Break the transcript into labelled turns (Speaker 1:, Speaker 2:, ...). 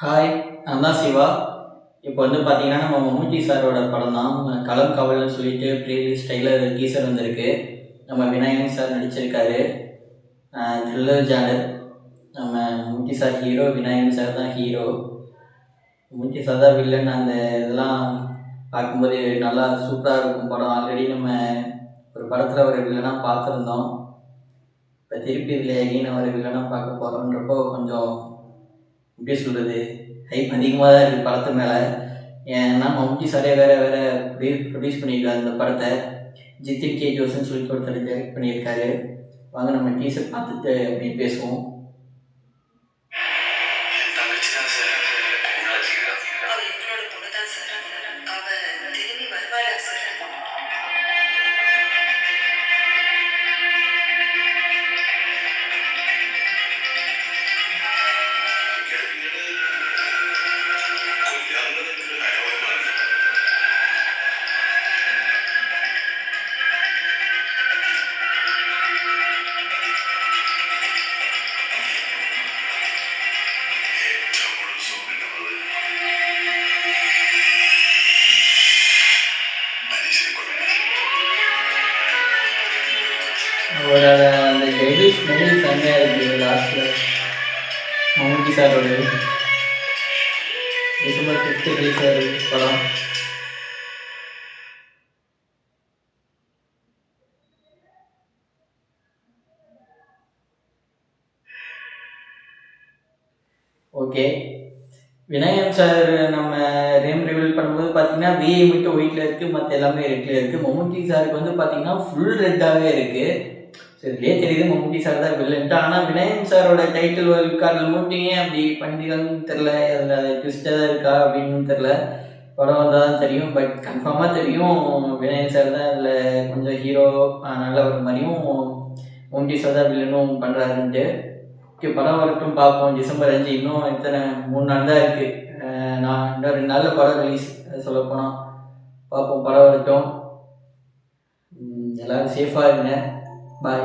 Speaker 1: Hi, நான் தான் சிவா. இப்போ வந்து பார்த்தீங்கன்னா, நம்ம மம்முட்டி சாரோட படம் தான். களம் காவல்னு சொல்லிட்டு ப்ரீவியஸ் ட்ரெய்லர் டீசர் வந்திருக்கு. நம்ம விநாயகன் சார் நடிச்சிருக்காரு. Thriller genre. நம்ம மம்முட்டி சார் ஹீரோ, விநாயகன் சார் தான் ஹீரோ. மம்முட்டி சார் தான் வில்லன். அந்த இதெல்லாம் பார்க்கும்போது நல்லா சூப்பராக இருக்கும் படம். ஆல்ரெடி நம்ம ஒரு படத்தில் ஒரு வில்லனாக பார்த்துருந்தோம். இப்போ திருப்பி இதில் எகைன் ஒரு வில்லனாக பார்க்க போகிறோன்றப்போ கொஞ்சம் எப்படி சொல்கிறது, ஹைப் அதிகமாக தான் இருக்குது படத்து மேலே. ஏன்னா மம்முட்டி சாரே வேறு ப்ரொடியூஸ் பண்ணியிருக்காரு இந்த படத்தை. ஜித்தின் கே ஜோஸ்ன்னு சொல்லிட்டு ஒருத்தர் டைரக்ட் பண்ணியிருக்காரு. வாங்க நம்ம டீசர் பார்த்துட்டு அப்படி பேசுவோம். அவரோட அந்த டெபிள் ஸ்மெல் செம்மையாக இருக்குது. லாஸ்ட்டில் மம்முட்டி சாரோட டிசம்பர் 5 ரிலீஸ் ஆகுது படம். ஓகே, விநாயகன் சார் நம்ம நேம் ரிவீல் பண்ணும்போது பார்த்தீங்கன்னா விஐ மட்டும் ஒயிட்டில் இருக்குது, மற்ற எல்லாமே ரெட்டில் இருக்குது. மம்முட்டி சாருக்கு வந்து பார்த்தீங்கன்னா ஃபுல் ரெட்டாகவே இருக்குது. ஸோ இதுலேயே தெரியுது மம்முட்டி சார் தான் வில்லன்ட்டு. ஆனால் விநாயகன் சாரோட டைட்டில் கார்டில் மட்டும் ஏன் அப்படி பண்ணிக்கிறாங்கன்னு தெரில. அதில் அது ட்விஸ்டாக தான் இருக்கா அப்படின்னு தெரில. படம் வந்தால் தான் தெரியும். பட் கன்ஃபார்மாக தெரியும் விநாயகன் சார் தான் அதில் கொஞ்சம் ஹீரோ நல்ல ஒரு மாதிரியும், மம்முட்டி சார் தான் வில்லனும் பண்ணுறாருன்ட்டு. ஓகே, படம் வரட்டும், பார்ப்போம். டிசம்பர் 5 இன்னும் எத்தனை 3 நாள் தான் இருக்குது. நான் இன்னும் 2 நாளில் படம் ரிலீஸ் சொல்லப்போனால். பார்ப்போம், படம் வரட்டும். எல்லோரும் சேஃபாக இருங்க. பாய்.